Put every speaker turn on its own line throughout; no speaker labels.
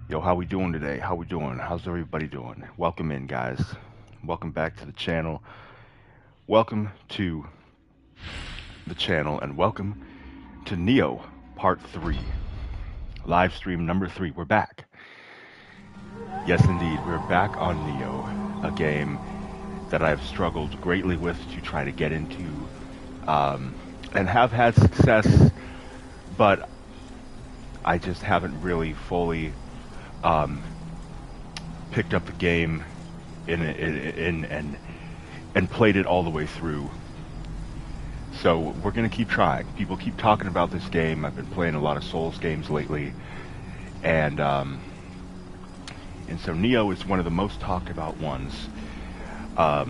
Yo, how we doing today? How we doing? How's everybody doing? Welcome in, guys. Welcome back to the channel. Welcome to the channel, and welcome to Nioh Part 3. Live stream number 3. We're back. Yes, indeed, we're back on Nioh, a game that I've struggled greatly with to try to get into, and have had success, but I just haven't really fully picked up the game and played it all the way through. So we're gonna keep trying. People keep talking about this game. I've been playing a lot of Souls games lately, and so Nioh is one of the most talked about ones. So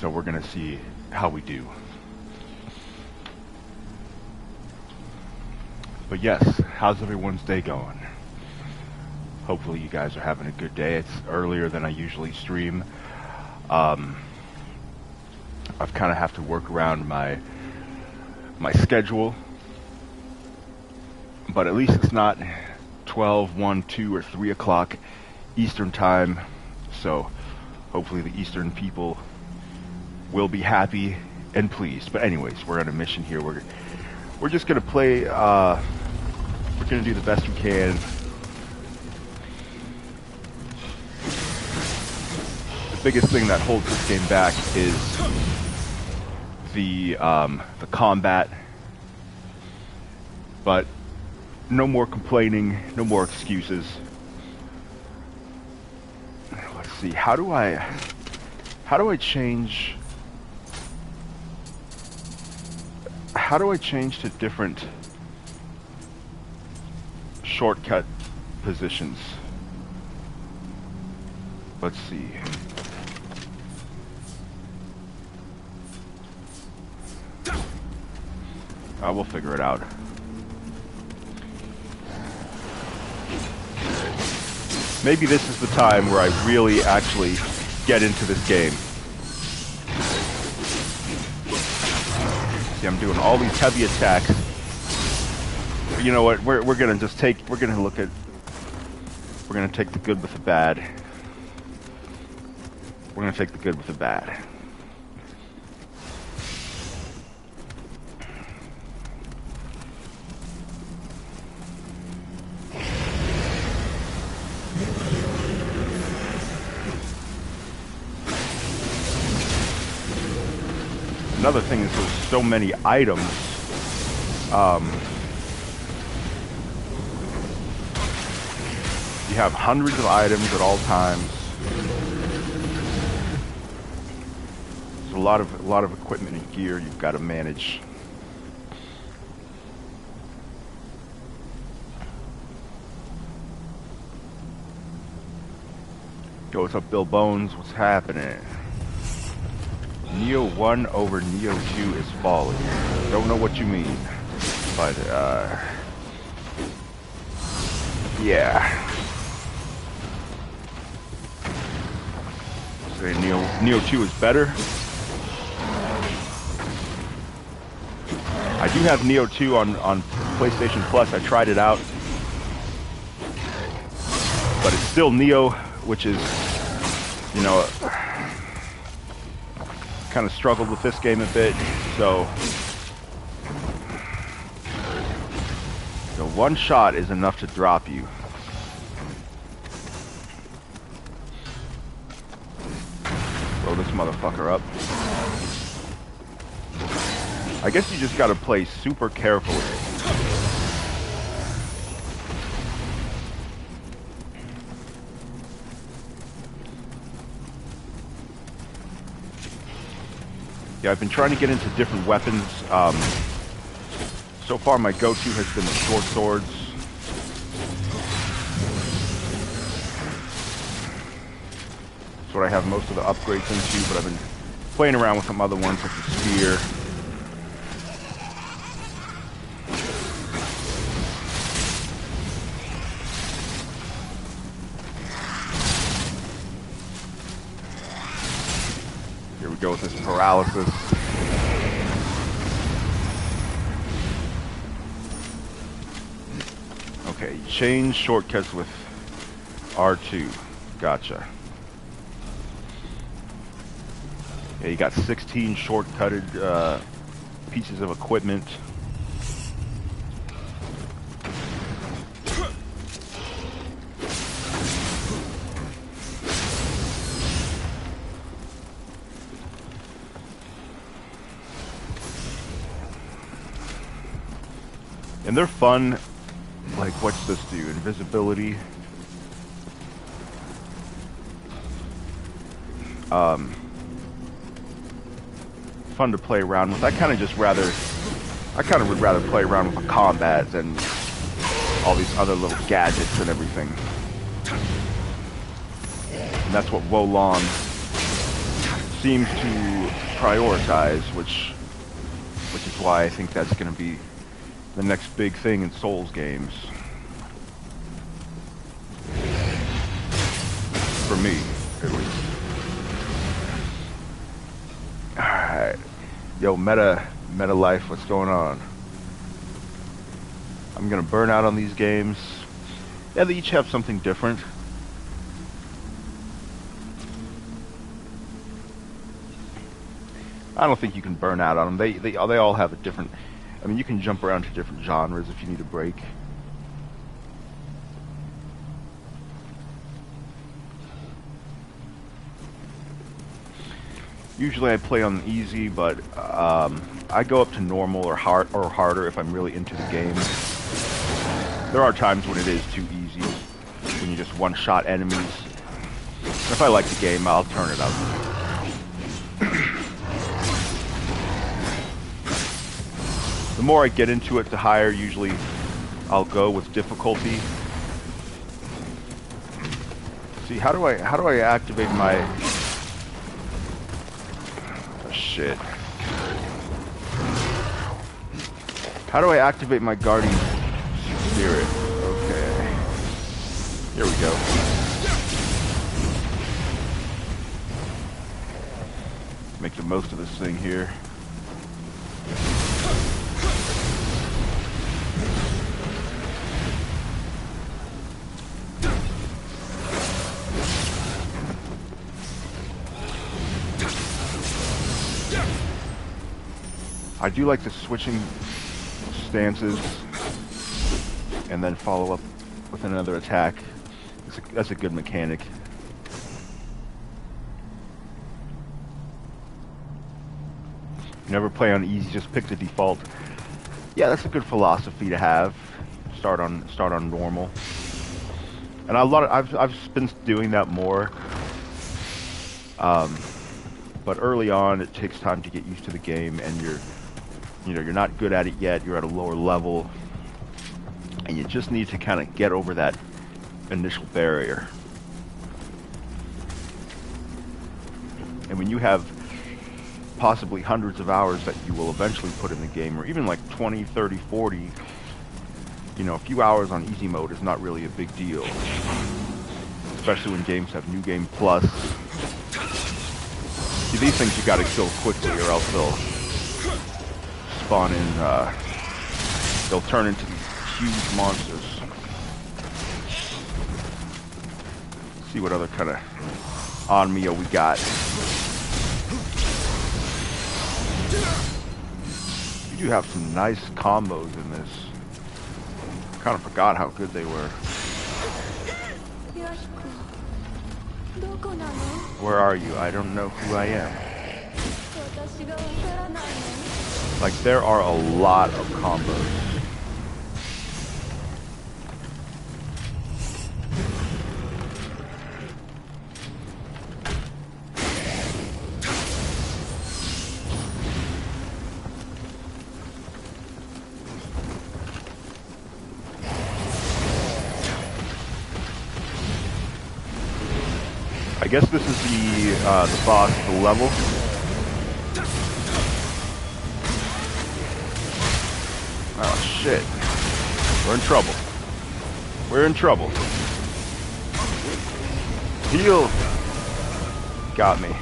we're gonna see how we do. But yes, how's everyone's day going? Hopefully you guys are having a good day. It's earlier than I usually stream. I've kind of have to work around my schedule, but at least it's not 12, 1, 2, or 3 o'clock Eastern time, so hopefully the Eastern people will be happy and pleased. But anyways, we're on a mission here. We're just gonna play. We're gonna do the best we can. The biggest thing that holds this game back is the combat, but no more complaining, no more excuses. Let's see, how do I change to different shortcut positions? Let's see. We'll figure it out. Maybe this is the time where I really actually get into this game. See, I'm doing all these heavy attacks. But you know what? We're gonna just take. We're gonna take the good with the bad. We're gonna take the good with the bad. Another thing is there's so many items. You have hundreds of items at all times. There's a lot of equipment and gear you've got to manage. Yo, what's up, Bill Bones? What's happening? Nioh 1 over Nioh 2 is falling. Don't know what you mean, but yeah. Say Nioh 2 is better. I do have Nioh 2 on PlayStation Plus. I tried it out, but it's still Nioh, which is, you know, kind of struggled with this game a bit, so one shot is enough to drop you. Blow this motherfucker up. I guess you just gotta play super carefully. Yeah, I've been trying to get into different weapons. So far my go-to has been the short swords. That's what I have most of the upgrades into, but I've been playing around with some other ones like the spear. Here we go with this paralysis. Okay, change shortcuts with R2. Gotcha. Yeah, you got 16 shortcutted pieces of equipment. And they're fun. Like, what's this do? Invisibility. Fun to play around with. I kind of would rather play around with the combat than all these other little gadgets and everything. And that's what Wolong seems to prioritize, which is why I think that's going to be the next big thing in Souls games. For me, at least. Alright. Yo, meta life, what's going on? I'm gonna burn out on these games. Yeah, they each have something different. I don't think you can burn out on them. They all have a different... I mean, you can jump around to different genres if you need a break. Usually I play on easy, but I go up to normal or harder if I'm really into the game. There are times when it is too easy, when you just one-shot enemies. If I like the game, I'll turn it up. The more I get into it, the higher usually I'll go with difficulty. See, how do I activate my... Oh, shit. How do I activate my guardian spirit? Okay. Here we go. Make the most of this thing here. I do like the switching stances and then follow up with another attack. That's a good mechanic. You never play on easy, just pick the default. Yeah, that's a good philosophy to have. Start on normal. And I've been doing that more. But early on, it takes time to get used to the game, and you're not good at it yet. You're at a lower level, and you just need to kind of get over that initial barrier. And when you have possibly hundreds of hours that you will eventually put in the game, or even like 20, 30, 40, a few hours on easy mode is not really a big deal. Especially when games have New Game Plus. See, these things you gotta kill quickly or else they'll spawn in, they'll turn into these huge monsters. Let's see what other kind of Nioh we got. You do have some nice combos in this. I kind of forgot how good they were. Where are you? I don't know who I am. Like, there are a lot of combos. I guess this is the boss of the level. Oh shit. We're in trouble. We're in trouble. Heal. Got me.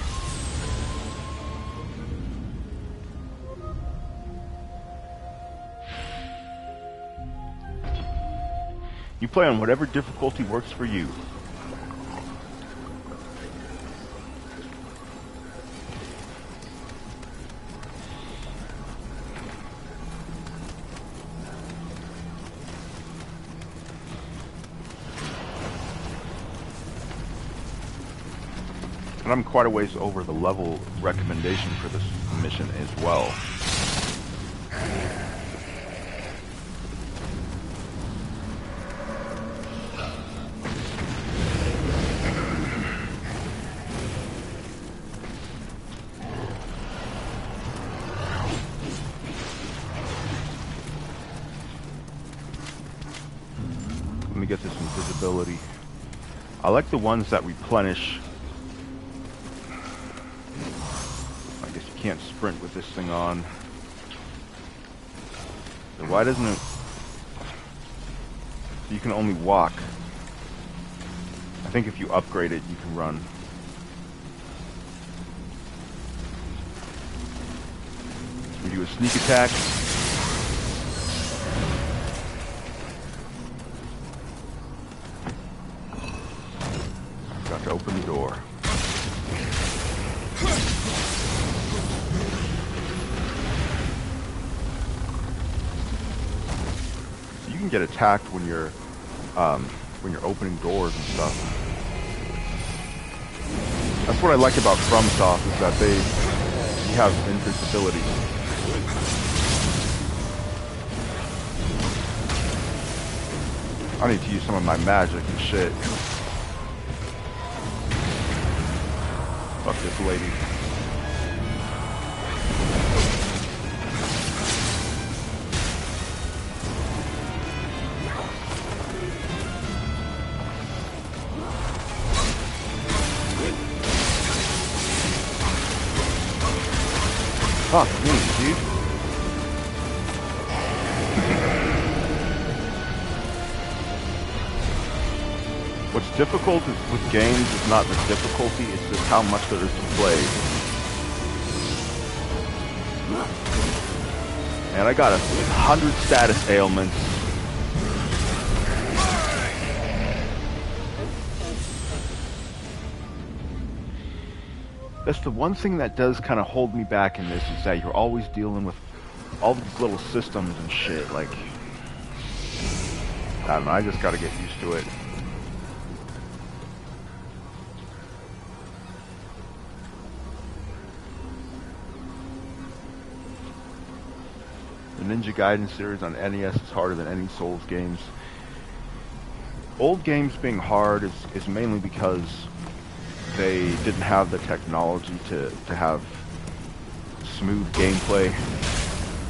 You play on whatever difficulty works for you. And I'm quite a ways over the level recommendation for this mission as well. Let me get this invisibility. I like the ones that replenish. I guess you can't sprint with this thing on. So why doesn't it? You can only walk. I think if you upgrade it, you can run. We do a sneak attack. Got to open the door. So you can get attacked when you're opening doors and stuff. That's what I like about FromSoft, is that you have invincibility. I need to use some of my magic and shit. Fuck this lady. Fuck me, dude. What's difficult with games is not the difficulty, it's just how much there is to play. And I got 100 status ailments. That's the one thing that does kind of hold me back in this, is that you're always dealing with all these little systems and shit. Like, I don't know, I just gotta get used to it. The Ninja Gaiden series on NES is harder than any Souls games. Old games being hard is mainly because they didn't have the technology to have smooth gameplay.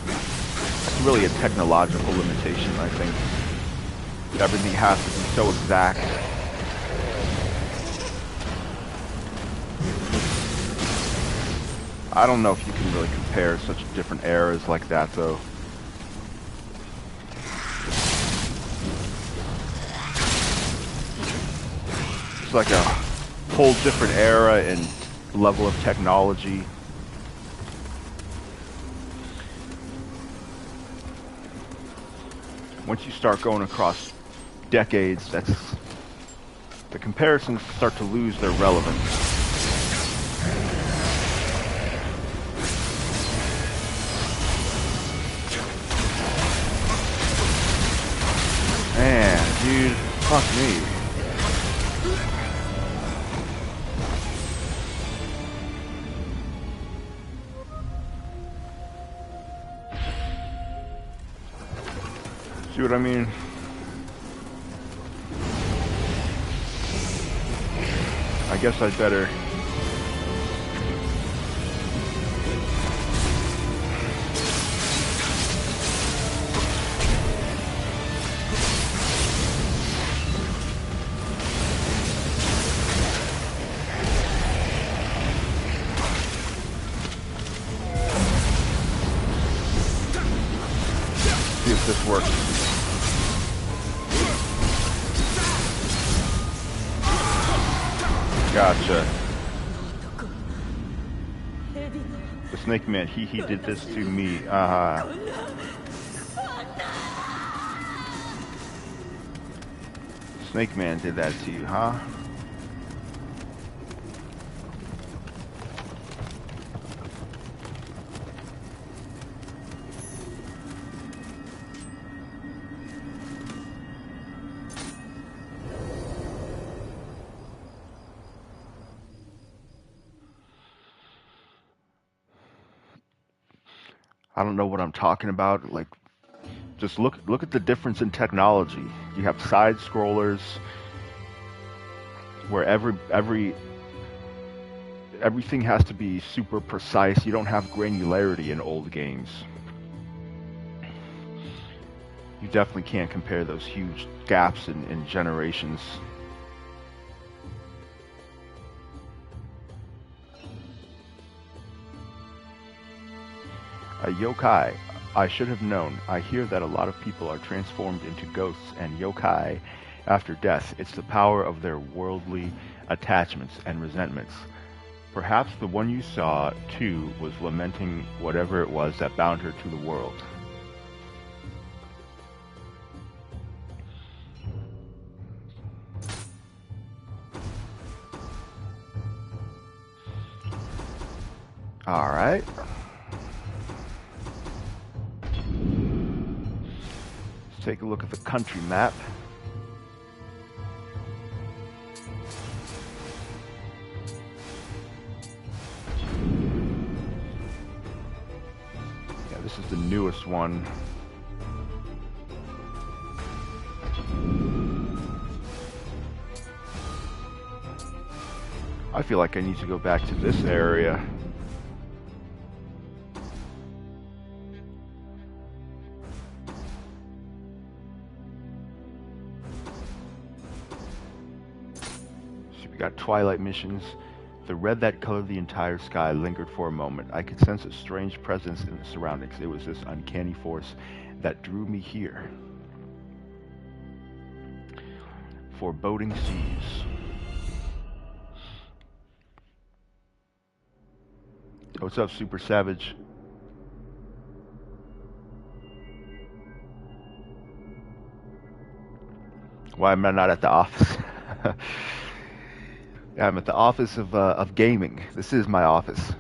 It's really a technological limitation, I think. Everything has to be so exact. I don't know if you can really compare such different eras like that, though. It's like a whole different era and level of technology. Once you start going across decades, the comparisons start to lose their relevance. Man, dude, fuck me. See what I mean? I guess I'd better... see if this works. Gotcha. The Snake Man, he did this to me. Snake Man did that to you, huh? I don't know what I'm talking about. Like, just look at the difference in technology. You have side scrollers where everything has to be super precise. You don't have granularity in old games. You definitely can't compare those huge gaps in generations. A yokai. I should have known. I hear that a lot of people are transformed into ghosts and yokai after death. It's the power of their worldly attachments and resentments. Perhaps the one you saw, too, was lamenting whatever it was that bound her to the world. Alright. Let's take a look at the country map. Yeah, this is the newest one. I feel like I need to go back to this area. We got twilight missions. The red that colored the entire sky lingered for a moment. I could sense a strange presence in the surroundings. It was this uncanny force that drew me here. Foreboding seas. What's up, Super Savage? Why am I not at the office? Yeah, I'm at the office of gaming. This is my office.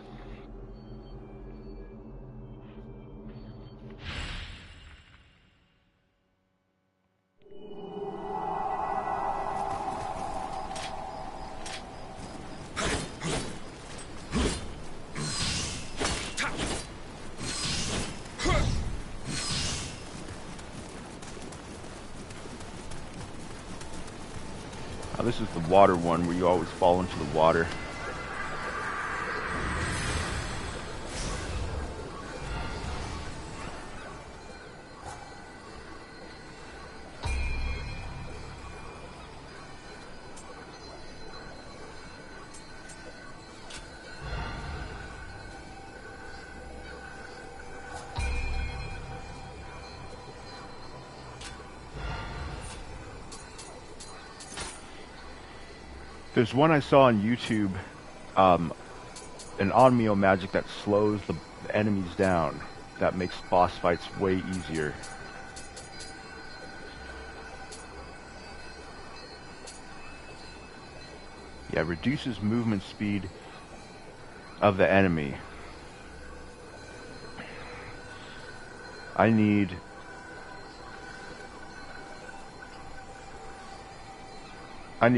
This is the water one where you always fall into the water. There's one I saw on YouTube, an Nioh magic that slows the enemies down, that makes boss fights way easier. Yeah, reduces movement speed of the enemy. I need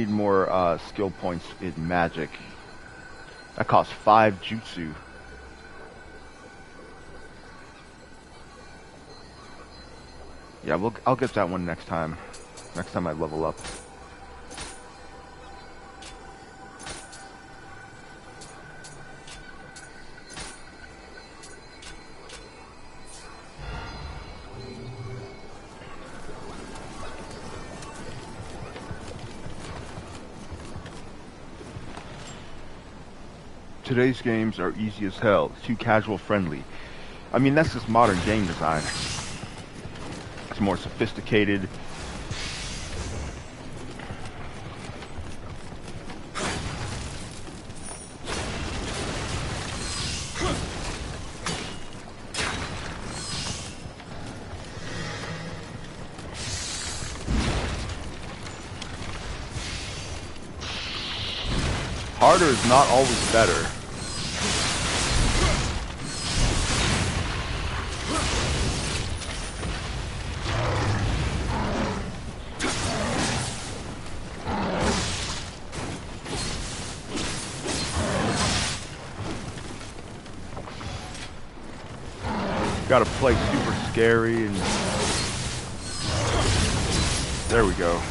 more skill points in magic. That costs 5 jutsu. Yeah, I'll get that one next time. Next time I level up. Today's games are easy as hell, too casual friendly. I mean, that's just modern game design. It's more sophisticated. Harder is not always better. Gotta play super scary and... There we go.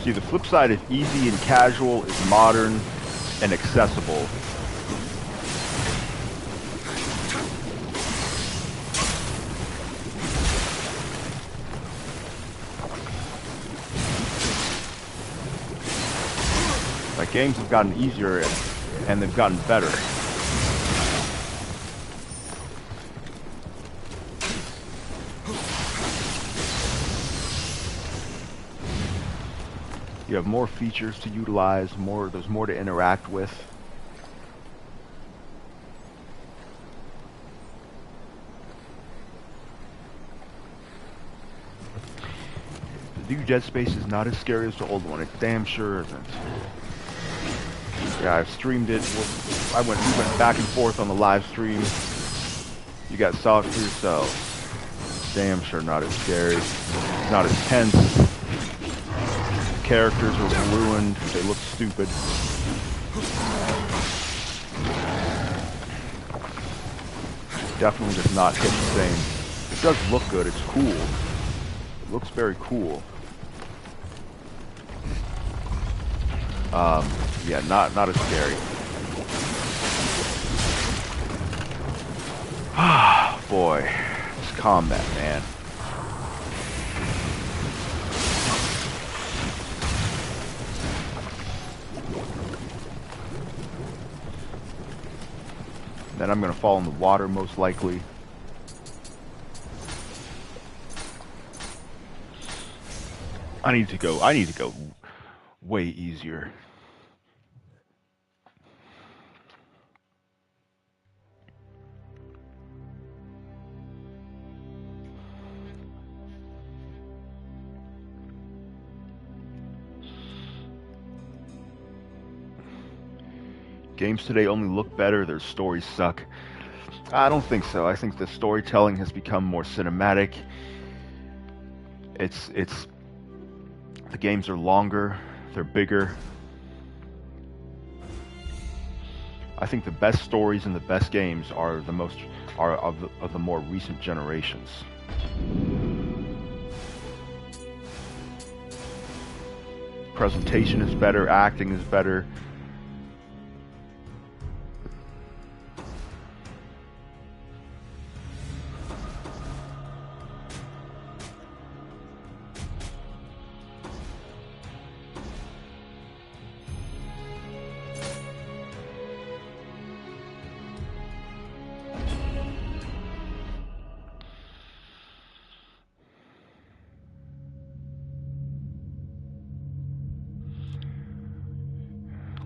See, the flip side of easy and casual is modern and accessible. Like, games have gotten easier and they've gotten better. You have more features to utilize, there's more to interact with. The new Dead Space is not as scary as the old one. It damn sure isn't. Yeah, I've streamed it. We went back and forth on the live stream. You guys saw it for yourselves. Damn sure not as scary. Not as tense. Characters are ruined. They look stupid. Definitely does not hit the same. It does look good. It's cool. It looks very cool. Yeah, not as scary. Ah, boy, this combat, man. Then I'm gonna fall in the water most likely. I need to go way easier. Games today only look better, their stories suck. I don't think so. I think the storytelling has become more cinematic. The games are longer, they're bigger. I think the best stories and the best games are of the more recent generations. Presentation is better, acting is better.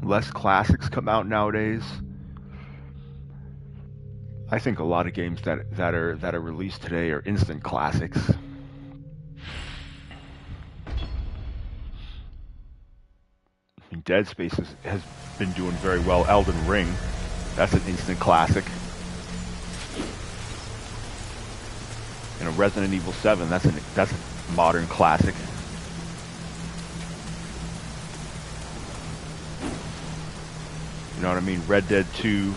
Less classics come out nowadays. I think a lot of games that are released today are instant classics. I mean, Dead Space has been doing very well. Elden Ring, that's an instant classic. You know, Resident Evil 7, that's a modern classic. You know what I mean? Red Dead 2.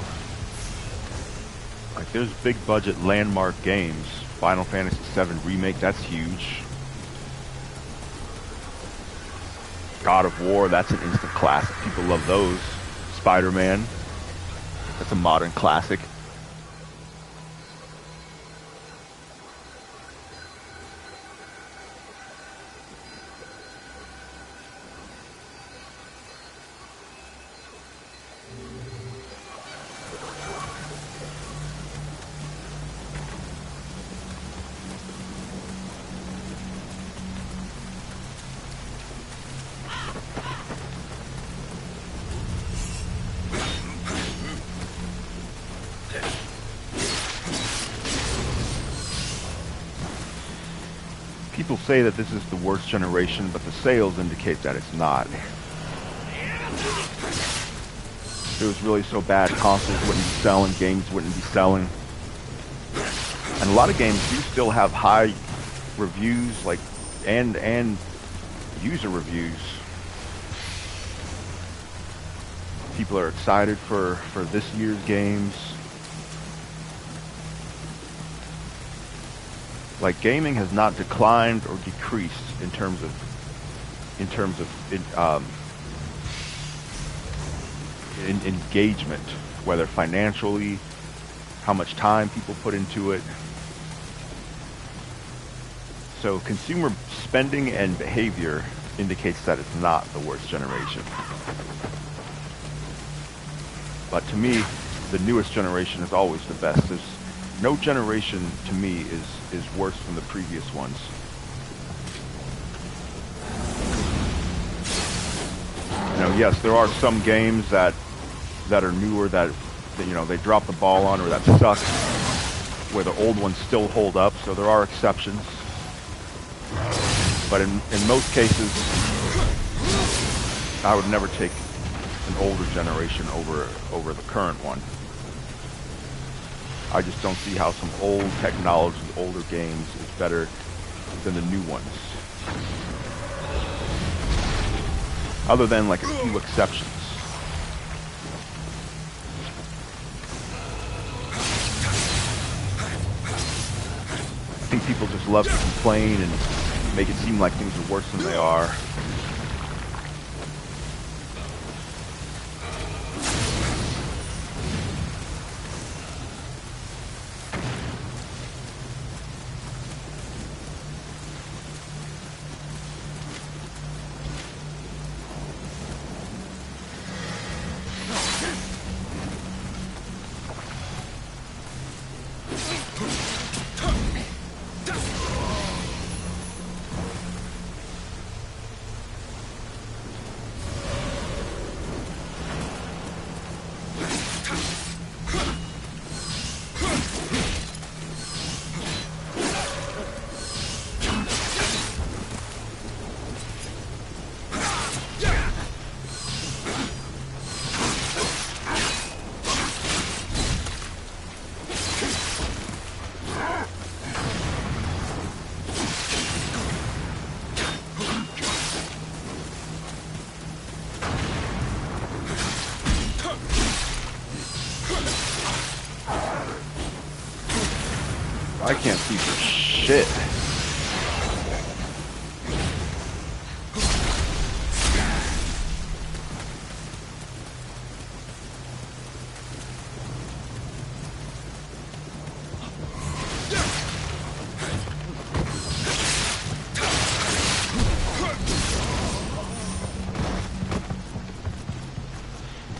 Like, there's big budget landmark games. Final Fantasy VII Remake, that's huge. God of War, that's an instant classic. People love those. Spider-Man, that's a modern classic. people say that this is the worst generation, but the sales indicate that it's not. If it was really so bad, consoles wouldn't be selling, games wouldn't be selling. And a lot of games do still have high reviews, like, and user reviews. People are excited for this year's games. Like, gaming has not declined or decreased in terms of engagement, whether financially, how much time people put into it. So consumer spending and behavior indicates that it's not the worst generation. But to me, the newest generation is always the best. There's no generation to me is worse than the previous ones. You know, yes, there are some games that are newer that you know they drop the ball on, or that suck, where the old ones still hold up. So there are exceptions. But in most cases, I would never take an older generation over the current one. I just don't see how some old technology, older games is better than the new ones. Other than like a few exceptions. I think people just love to complain and make it seem like things are worse than they are. I can't see for shit.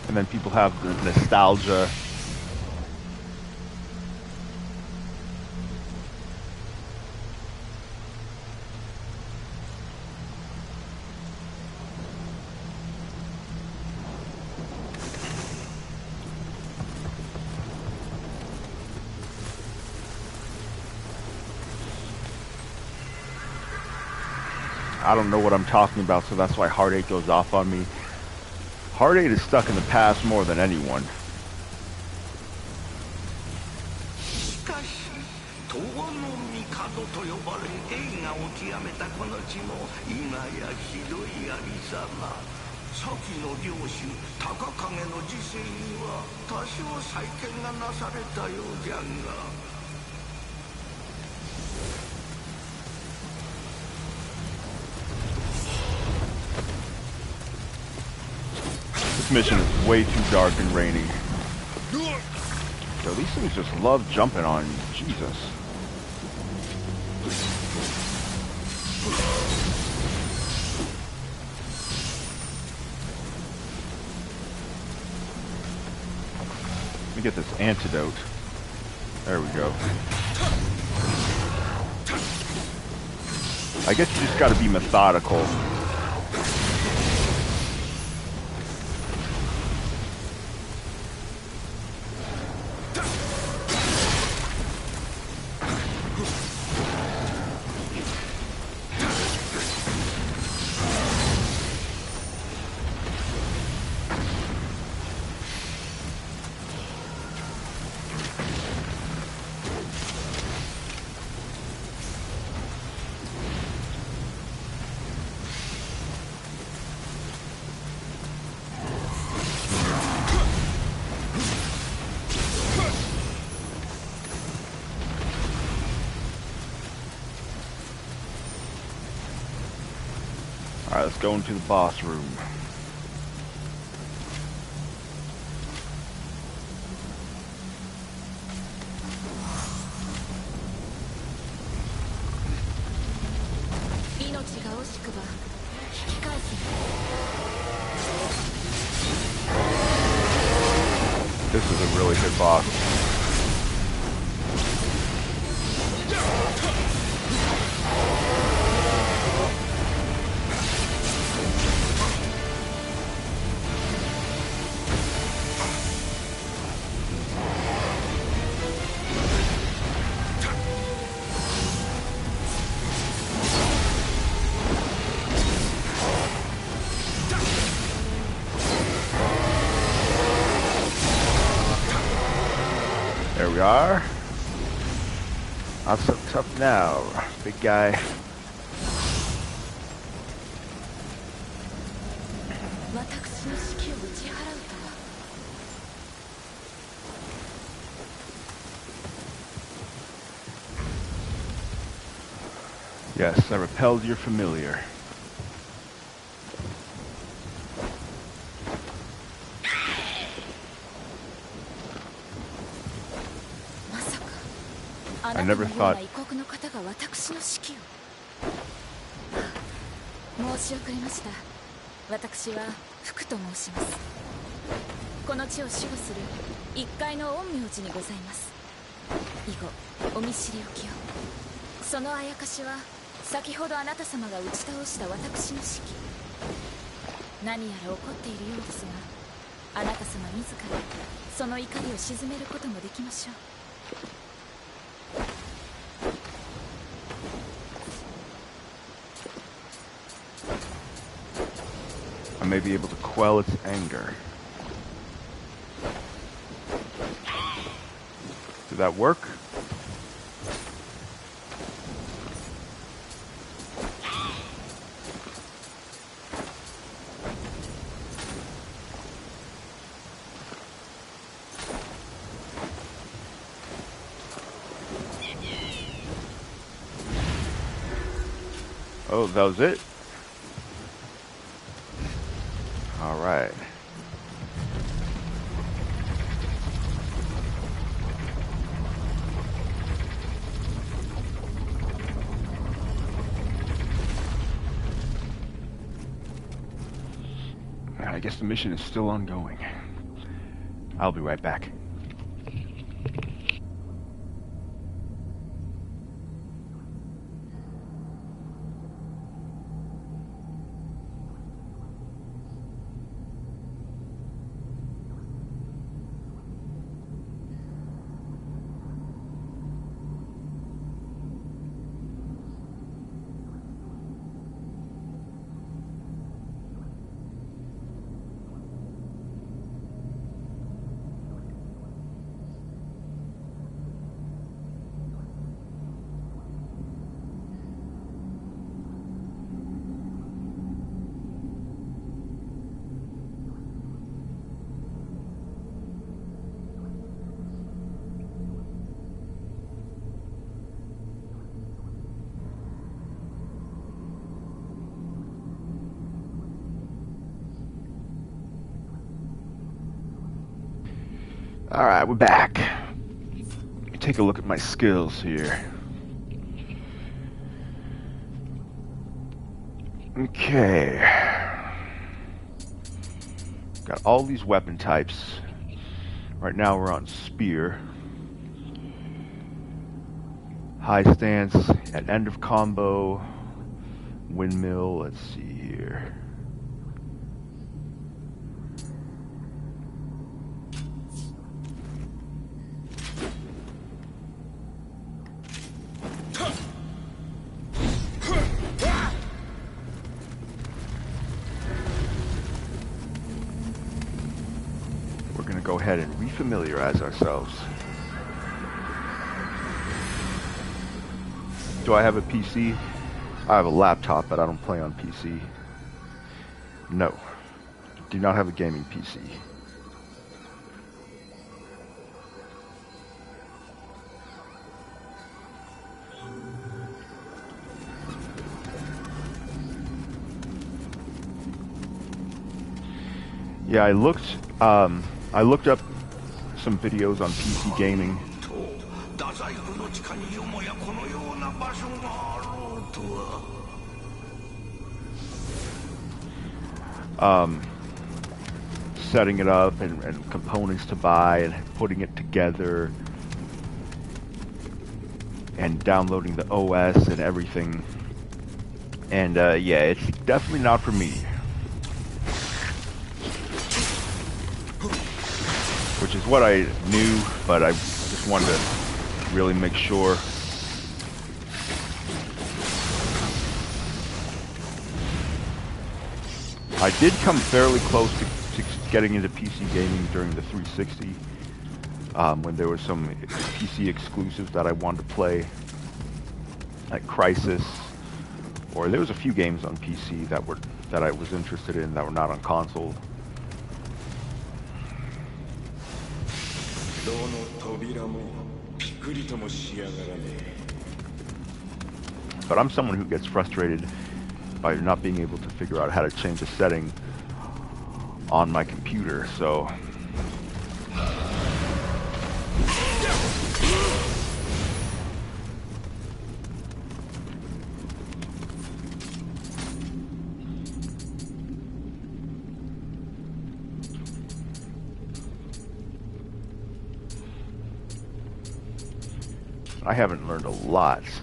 And then people have the nostalgia. I don't know what I'm talking about, so that's why Heart 8 goes off on me. Heart 8 is stuck in the past more than anyone. This mission is way too dark and rainy. Yo, these things just love jumping on you. Jesus. Let me get this antidote. There we go. I guess you just gotta be methodical. let's go into the boss room. This is a really good boss. There we are. Not so tough now, big guy. Yes, I repelled your familiar. I never thought.
申し遅れました。私は福と申します。この地を守護する一階の陰陽師にございます。以後お見知りおきを。そのあやかしは先ほどあなた様が打ち倒した私の指揮。何やら怒っているようですが、あなた様自らその怒りを鎮めることもできましょう。
I may be able to quell its anger. Did that work? Oh, that was it? All right. I guess the mission is still ongoing. I'll be right back. Alright, we're back. Let me take a look at my skills here. Okay. Got all these weapon types. Right now we're on spear. High stance at end of combo. Windmill, let's see here. Go ahead and refamiliarize ourselves. Do I have a PC? I have a laptop, but I don't play on PC. No, do not have a gaming PC. Yeah, I looked up some videos on PC gaming. Setting it up and components to buy and putting it together and downloading the OS and everything. And yeah, it's definitely not for me. Which is what I knew, but I just wanted to really make sure. I did come fairly close to getting into PC gaming during the 360, when there were some PC exclusives that I wanted to play, like Crisis, or there was a few games on PC that I was interested in that were not on console. But I'm someone who gets frustrated by not being able to figure out how to change a setting on my computer, so I haven't learned a lot. Is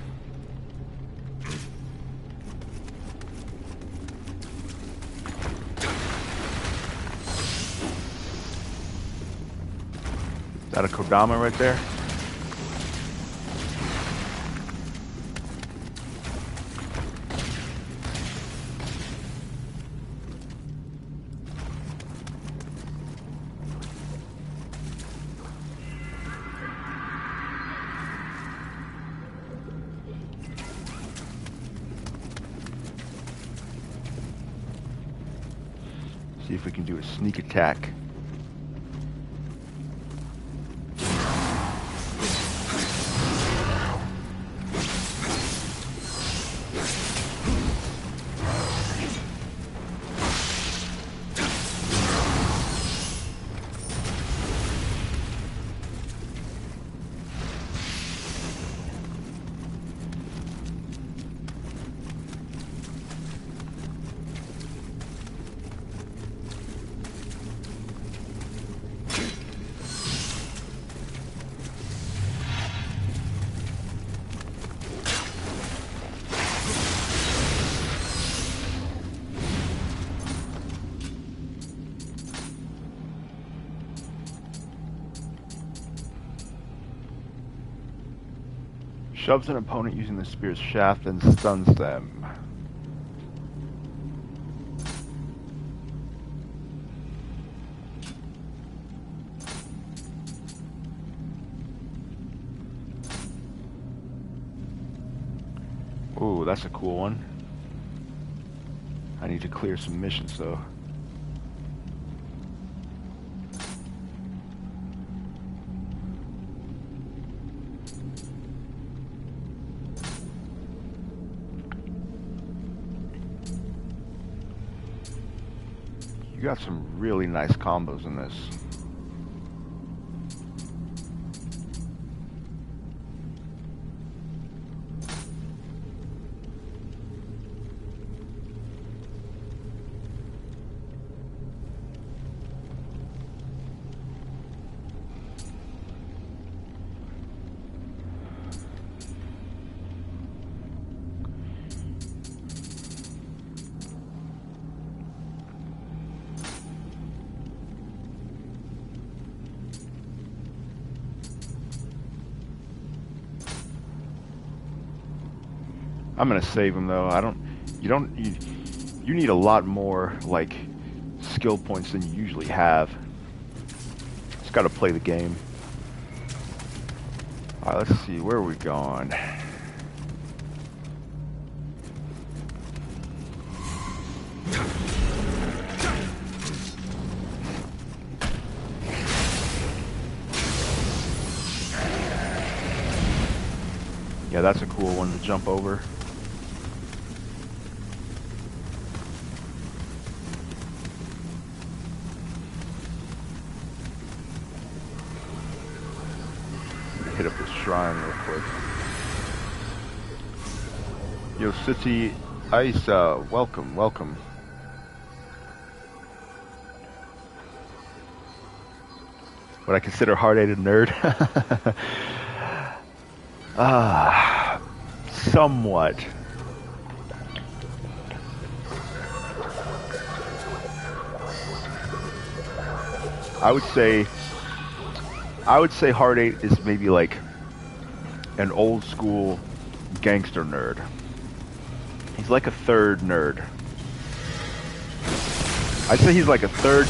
that a Kodama right there? See if we can do a sneak attack. Shoves an opponent using the spear's shaft and stuns them. Ooh, that's a cool one. I need to clear some missions though. You got some really nice combos in this. I'm gonna save him though. You need a lot more like skill points than you usually have. Just gotta play the game. Alright, let's see, where are we going? Yeah, that's a cool one to jump over. hit up this shrine real quick. Yo, City Isa, welcome, welcome. Would I consider Heart-8 a nerd? Somewhat. I would say Heart-8 is maybe like an old school gangster nerd. He's like a third nerd. I'd say he's like a third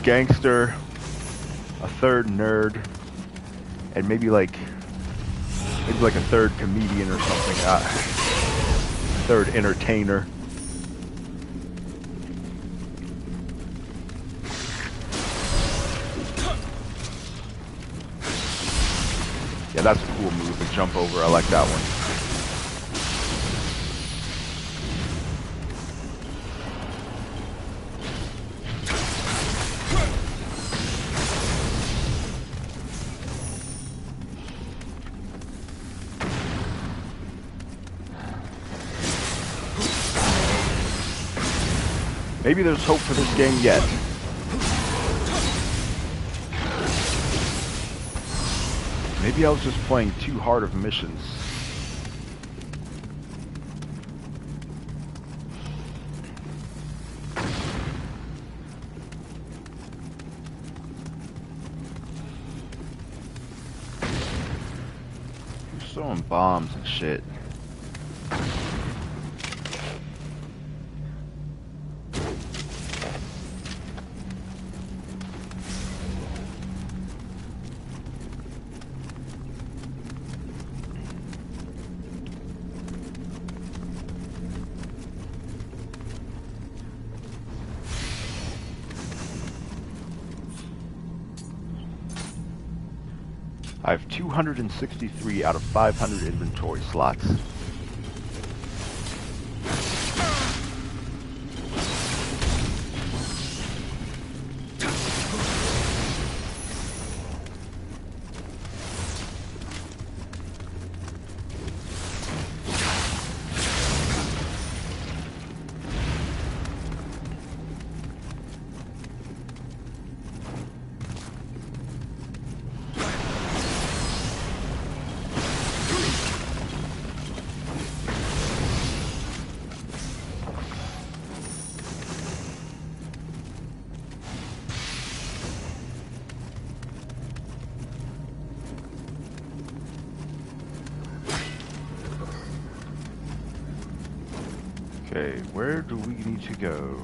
gangster, a third nerd, and maybe like a third comedian or something. Third entertainer. Yeah, that's a cool move to jump over. I like that one. Maybe there's hope for this game yet. Maybe I was just playing too hard of missions. Who's throwing bombs and shit? I have 263 out of 500 inventory slots. Okay, where do we need to go?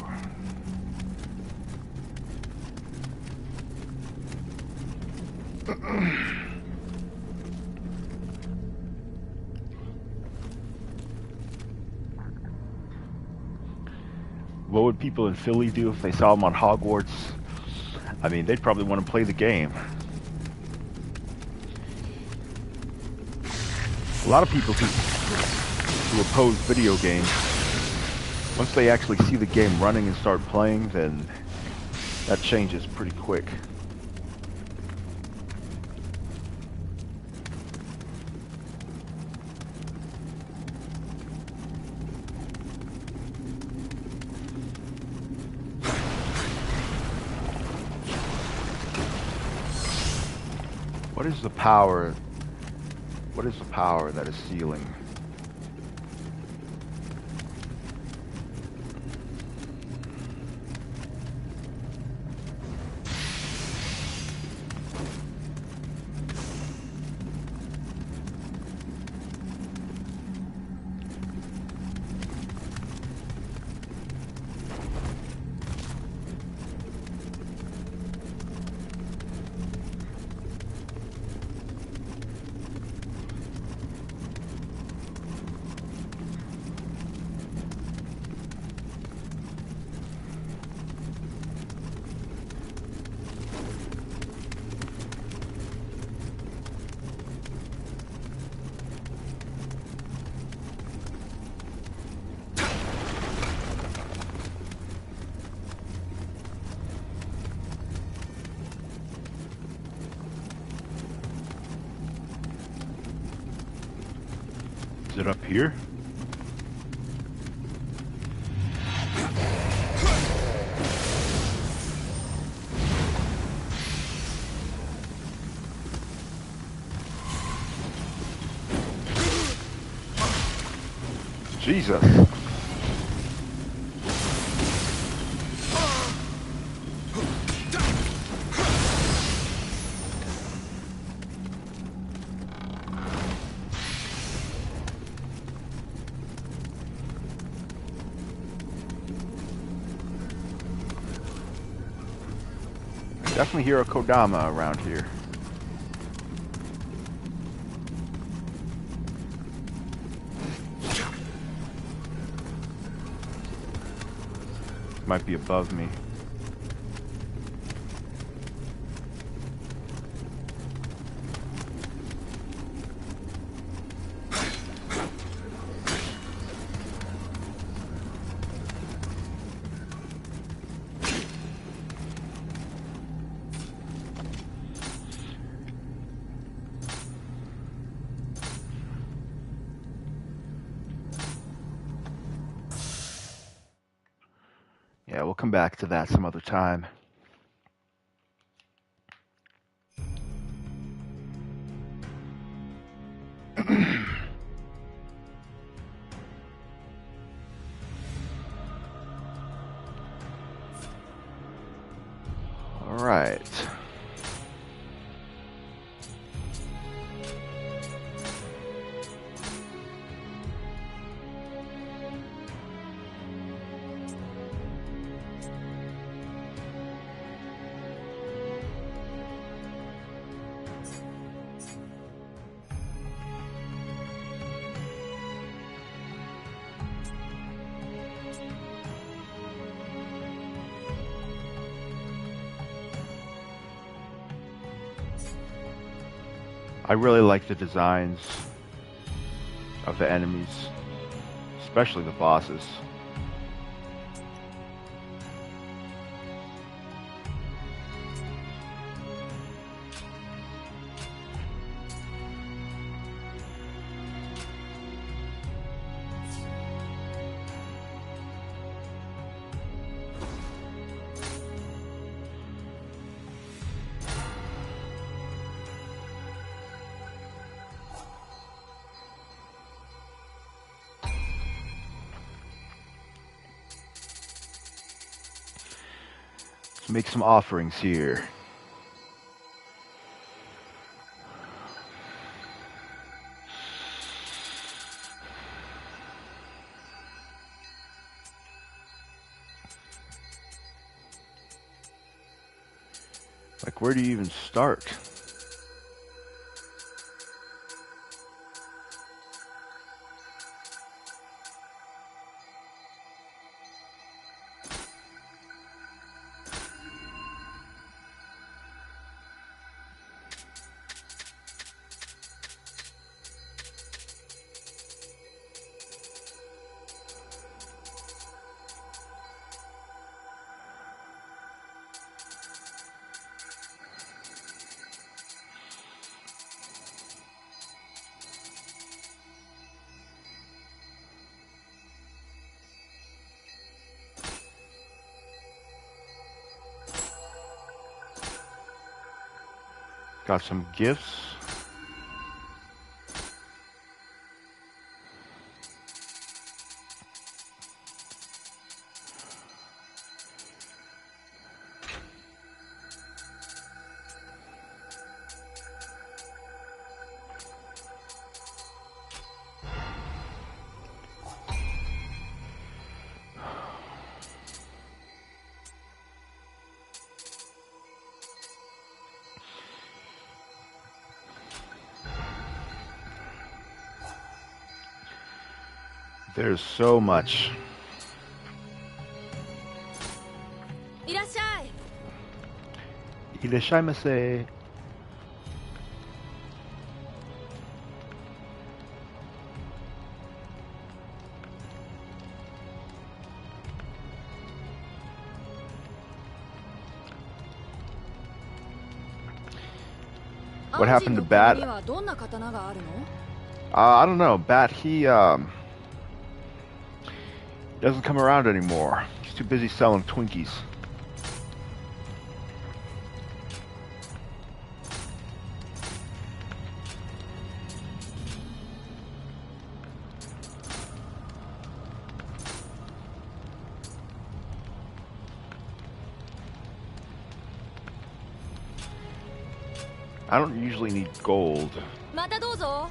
What would people in Philly do if they saw him on Hogwarts? I mean, they'd probably want to play the game. A lot of people who oppose video games, once they actually see the game running and start playing, then that changes pretty quick. What is the power? What is the power that is sealing? Is it up here? Jesus. Definitely hear a Kodama around here. Might be above me. Yeah, we'll come back to that some other time. All right. I really like the designs of the enemies, especially the bosses. Let's make some offerings here. Like, where do you even start? Got some gifts. There's so much.
いらっしゃい。
いらっしゃいませ。What happened to Bat?
はどんな刀があるの？
I don't know. Bat, he doesn't come around anymore. He's too busy selling Twinkies. I don't usually need gold.
またどうぞ。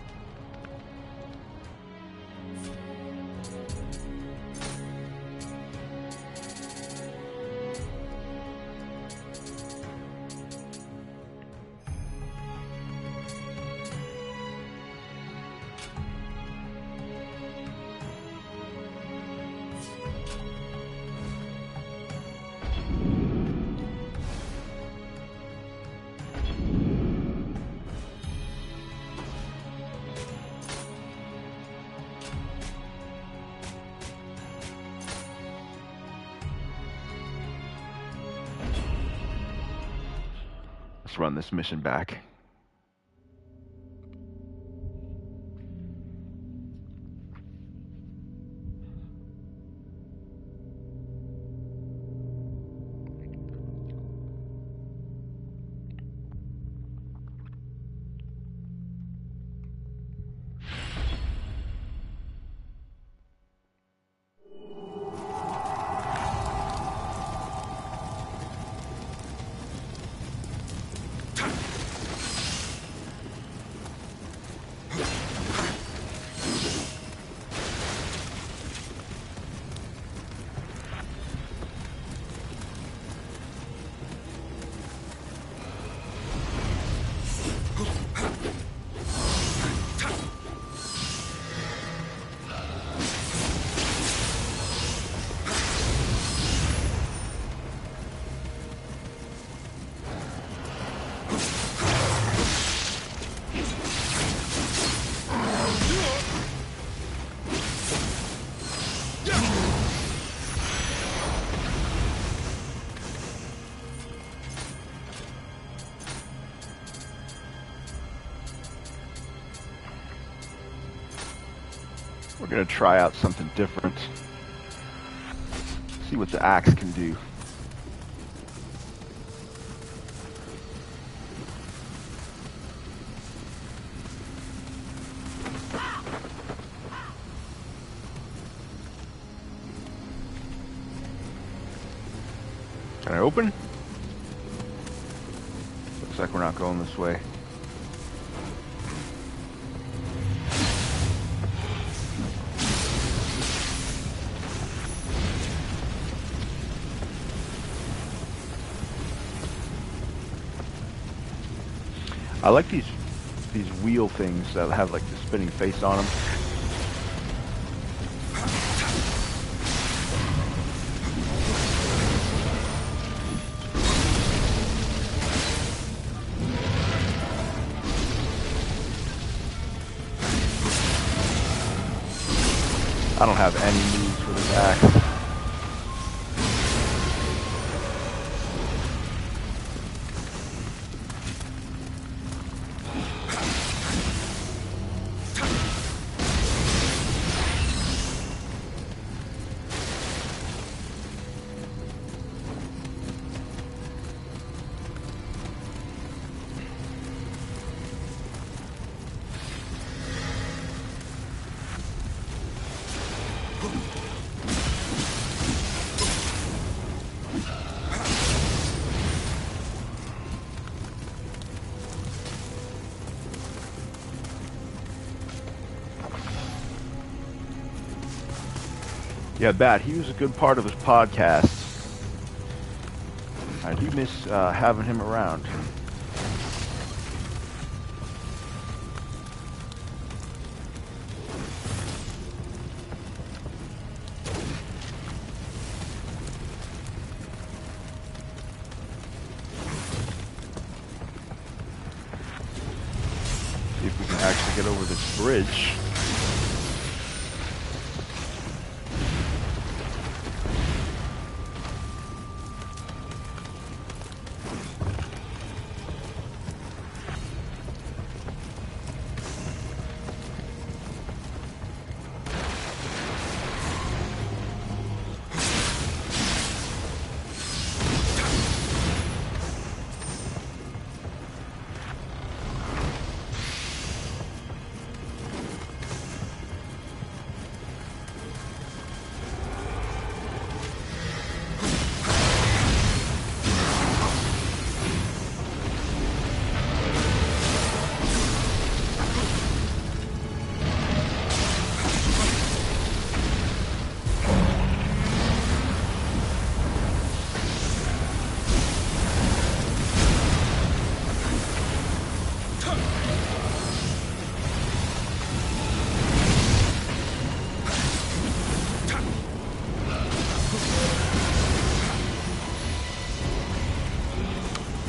Let's run this mission back. We're gonna try out something different. See what the axe can do. Can I open? Looks like we're not going this way. I like these wheel things that have like the spinning face on them. I don't have any moves for this axe. Yeah, Bat, he was a good part of his podcast. I do miss having him around. See if we can actually get over this bridge.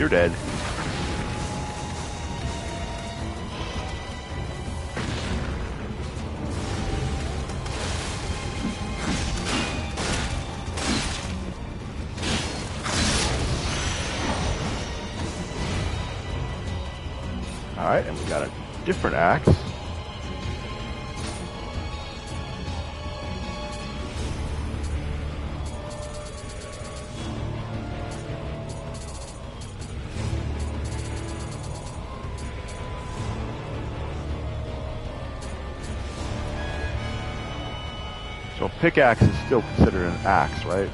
You're dead. Alright, and we got a different axe. So a pickaxe is still considered an axe, right?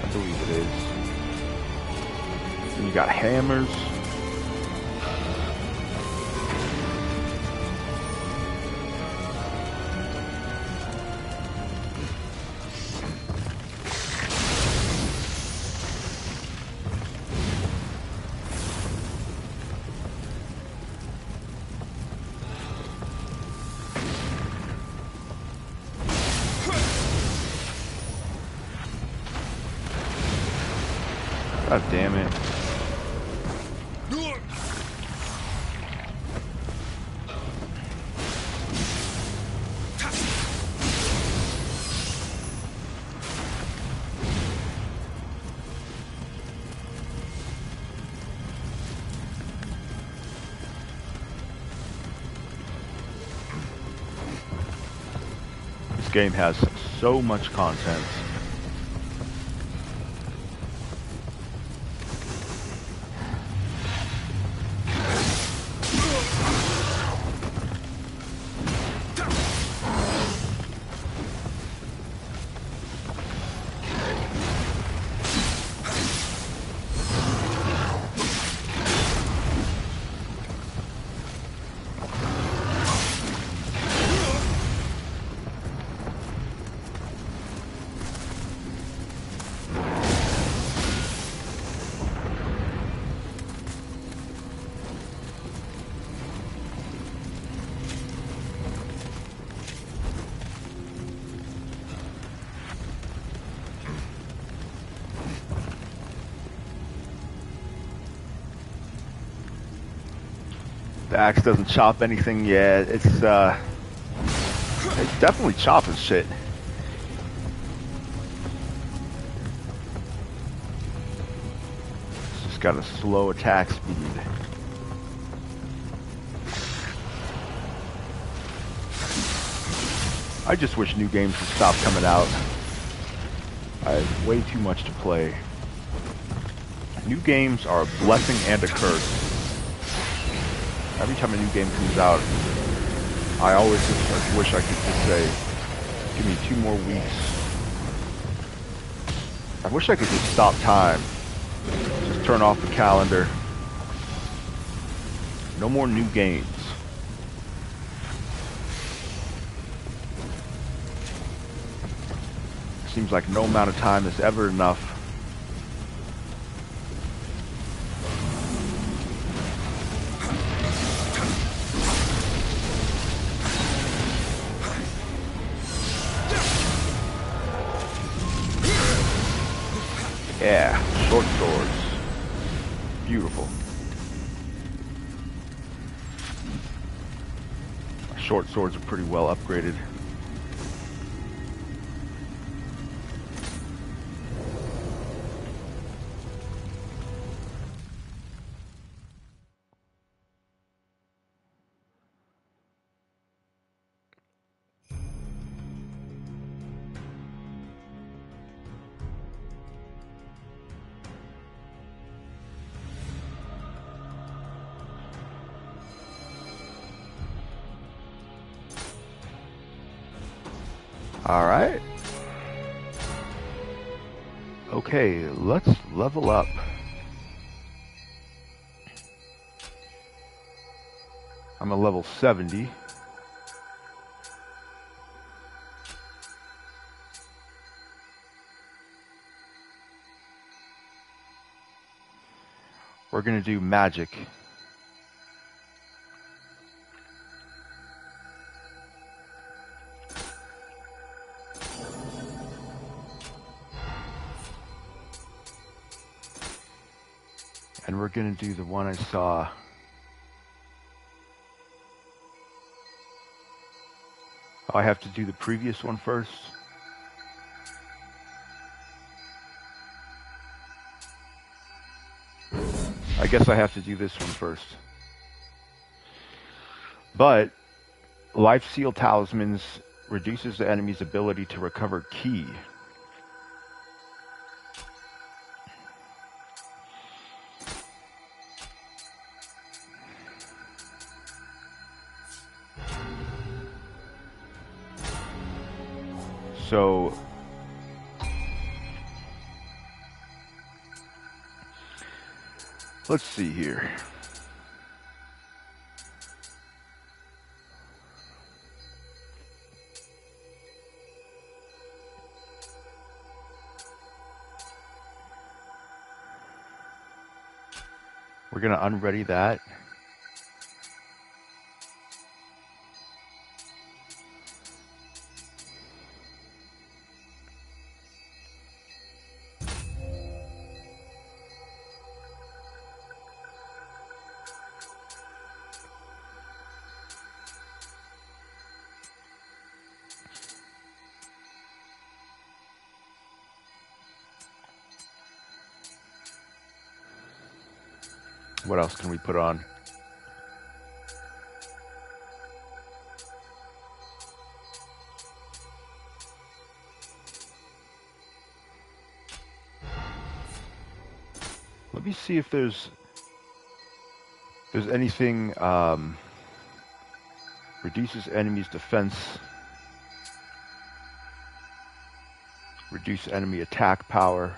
I believe it is. Then you got hammers. God damn it. This game has so much content. The axe doesn't chop anything yet. It's definitely chopping shit. It's just got a slow attack speed. I just wish new games would stop coming out. I have way too much to play. New games are a blessing and a curse. Every time a new game comes out, I always just wish I could just say, give me 2 more weeks. I wish I could just stop time. Just turn off the calendar. No more new games. Seems like no amount of time is ever enough. Yeah, short swords. Beautiful. Our short swords are pretty well upgraded. Alright. Okay, let's level up. I'm a level 70. We're gonna do magic. And we're gonna do the one I saw. Oh, I have to do the previous one first. I guess I have to do this one first. But Life Seal Talismans reduces the enemy's ability to recover ki. So let's see here. We're going to unready that. What else can we put on? Let me see if there's anything reduces enemy's defense, reduce enemy attack power.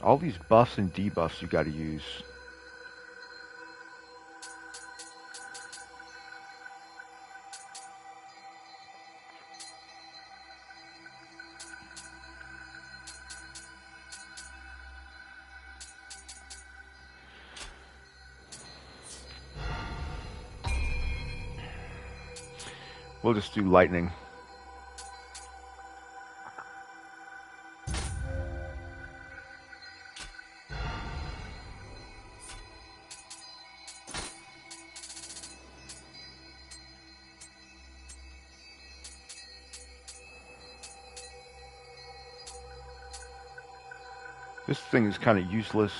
All these buffs and debuffs you got to use. We'll just do lightning. This thing is kind of useless.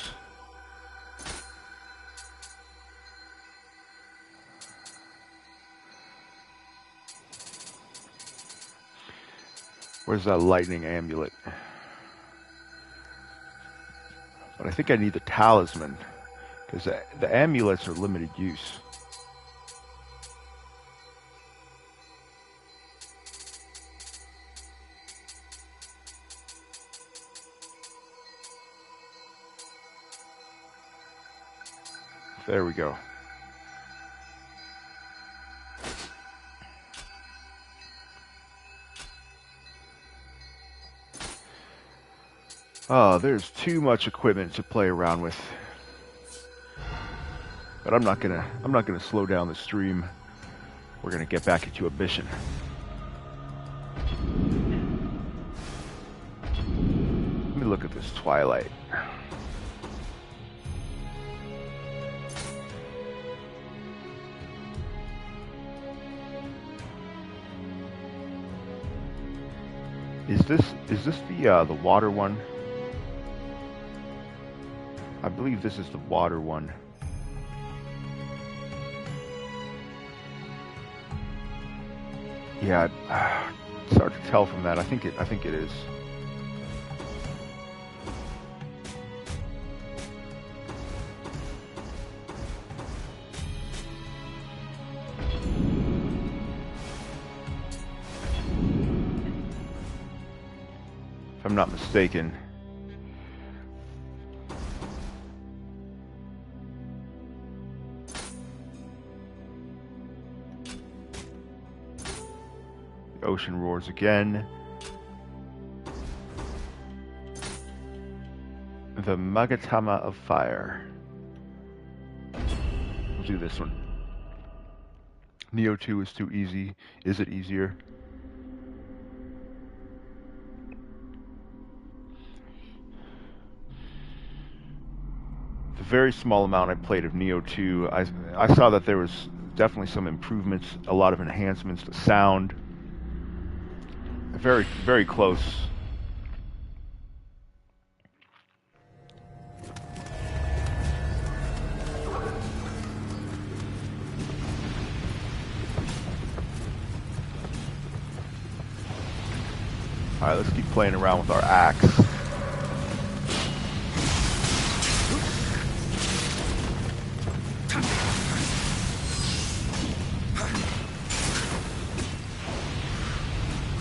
Where's that lightning amulet? But I think I need the talisman, because the amulets are limited use. There we go. Oh, there's too much equipment to play around with. But I'm not gonna slow down the stream. We're gonna get back into a mission. Let me look at this Twilight. Is this the water one? I believe this is the water one. Yeah, it's hard to tell from that. I think it is. If I'm not mistaken. The ocean roars again. The Magatama of Fire. We'll do this one. Nioh 2 is too easy. Is it easier? very small amount I played of Nioh 2, I saw that there was definitely some improvements, a lot of enhancements to sound. Very, very close. Alright, let's keep playing around with our axe.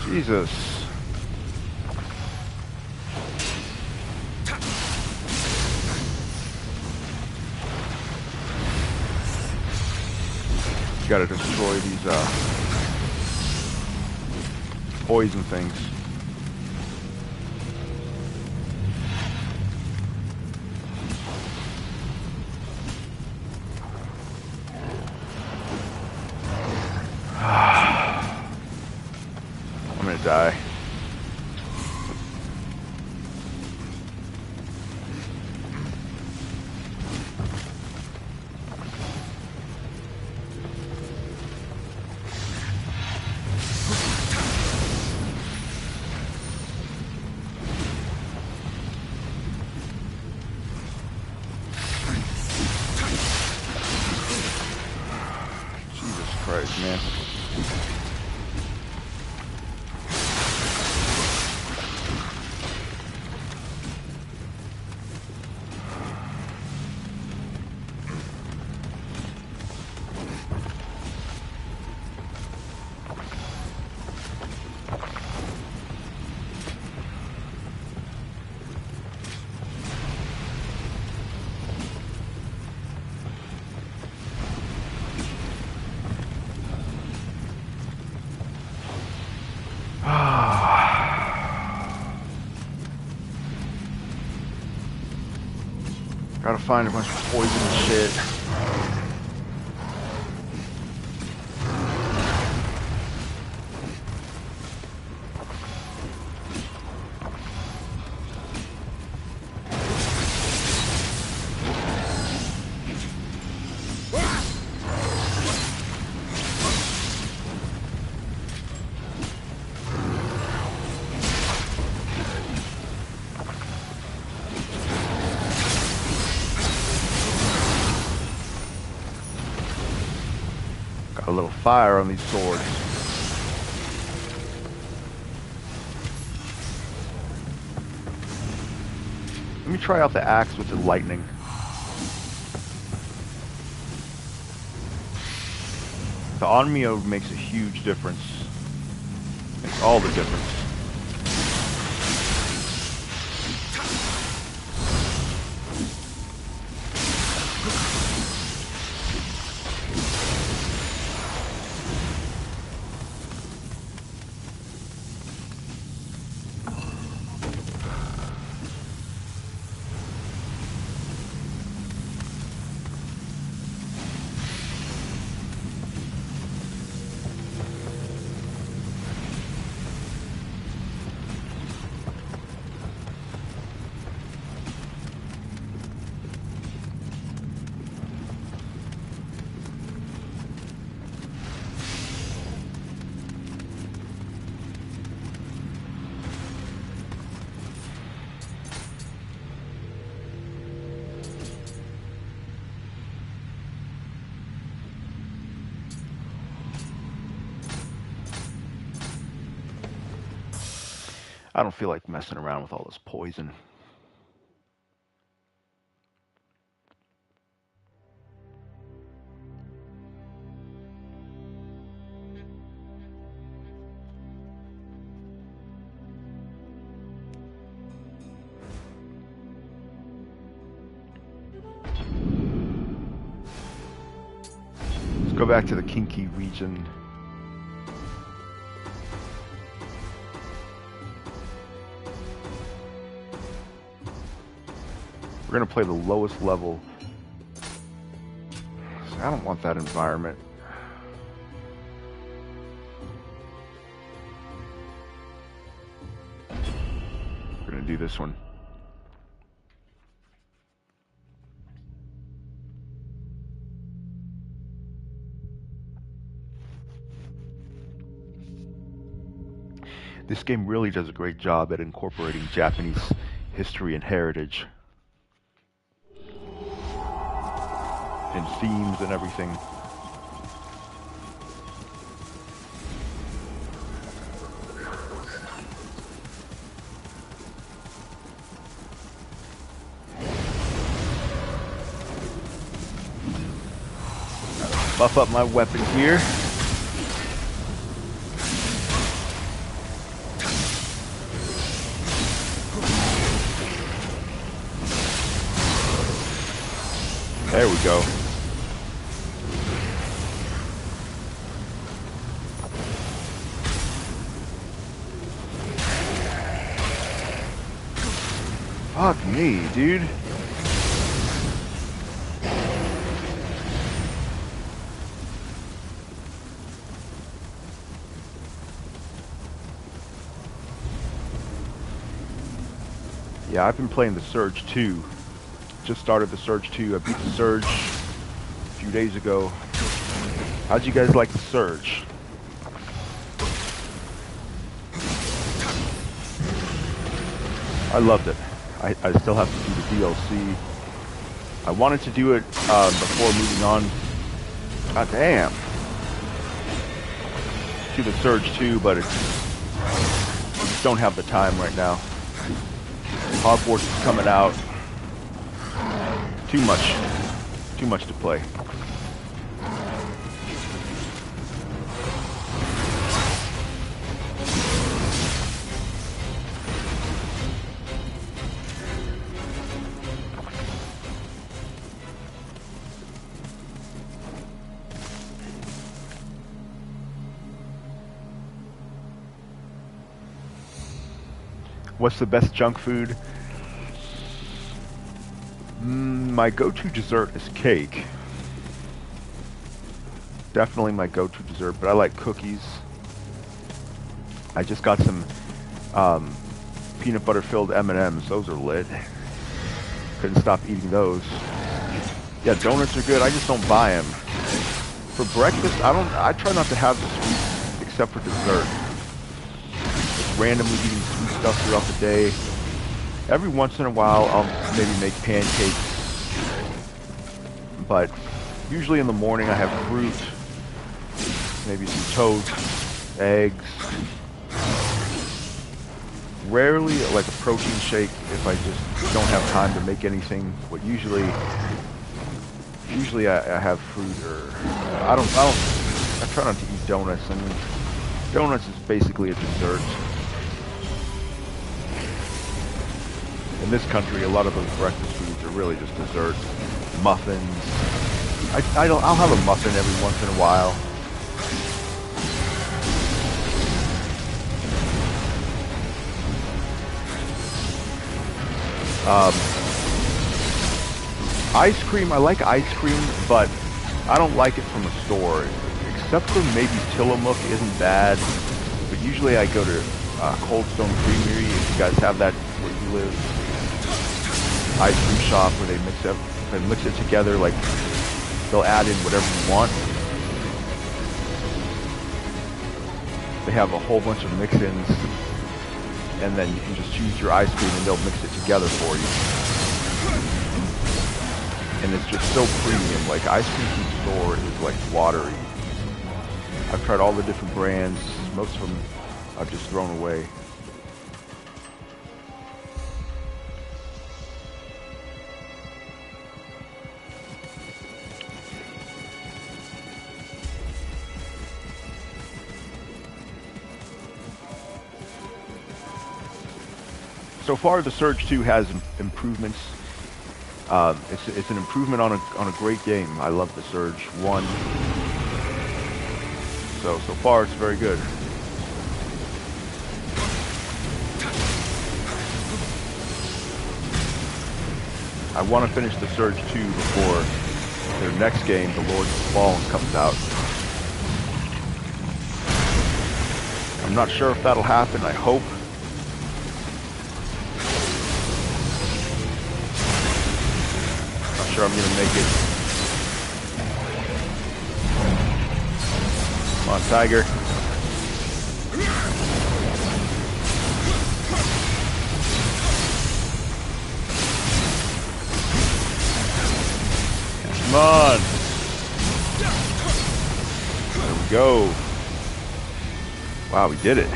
Jesus. Gotta destroy these poison things. I'm gonna die. Jesus Christ, man. Gotta find a bunch of poison and shit. A little fire on these swords. Let me try out the axe with the lightning. The Onmyo makes a huge difference. Makes all the difference. I don't feel like messing around with all this poison. Let's go back to the Kinky region. We're gonna play the lowest level. I don't want that environment. We're gonna do this one. This game really does a great job at incorporating Japanese history and heritage and themes and everything. Buff up my weapon here. There we go. Fuck me, dude. Yeah, I've been playing the Surge 2. Just started the Surge 2. I beat the Surge a few days ago. How'd you guys like the Surge? I loved it. I still have to do the DLC. I wanted to do it before moving on. God damn. To the Surge 2, but I just don't have the time right now. Hogwarts is coming out. Too much to play. What's the best junk food? My go-to dessert is cake. Definitely my go-to dessert, but I like cookies. I just got some peanut butter filled M&Ms. Those are lit. Couldn't stop eating those. Yeah, donuts are good. I just don't buy them. For breakfast, I try not to have the sweets except for dessert. Just randomly eating sweet stuff throughout the day. Every once in a while, I'll maybe make pancakes. But usually in the morning, I have fruit, maybe some toast, eggs. Rarely like a protein shake if I just don't have time to make anything. But usually I have fruit, or I try not to eat donuts. I mean, donuts is basically a dessert. In this country, a lot of those breakfast foods are really just desserts. Muffins. I'll have a muffin every once in a while. Ice cream, I like ice cream, but I don't like it from a store. Except for maybe Tillamook isn't bad. But usually I go to Cold Stone Creamery, if you guys have that where you live. Ice cream shop where they mix it together, like they'll add in whatever you want. They have a whole bunch of mix-ins, and then you can just choose your ice cream and they'll mix it together for you. And it's just so premium. Like, ice cream from the store is like watery. I've tried all the different brands. Most of them I've just thrown away. So far, the Surge 2 has improvements. It's an improvement on a great game. I love the Surge 1. So far, it's very good. I want to finish the Surge 2 before their next game, The Lords of Fallen, comes out. I'm not sure if that'll happen. I hope. Not sure I'm gonna make it. Come on, Tiger. Come on. There we go. Wow, we did it.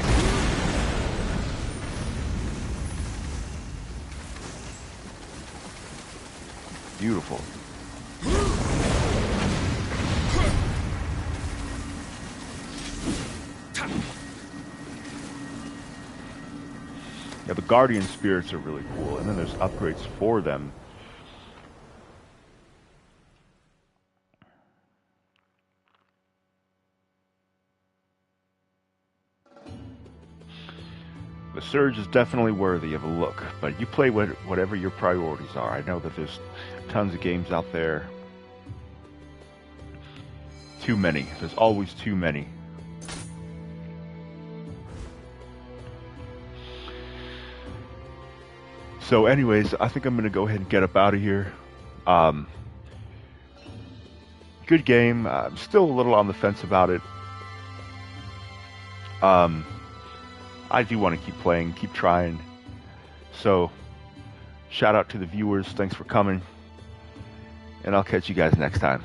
Beautiful. Yeah, the Guardian Spirits are really cool, and then there's upgrades for them. The Surge is definitely worthy of a look, but you play whatever your priorities are. I know that there's tons of games out there. Too many. There's always too many. So anyways, I think I'm going to go ahead and get up out of here. Good game. I'm still a little on the fence about it. I do want to keep playing, keep trying. So, shout out to the viewers. Thanks for coming. And I'll catch you guys next time.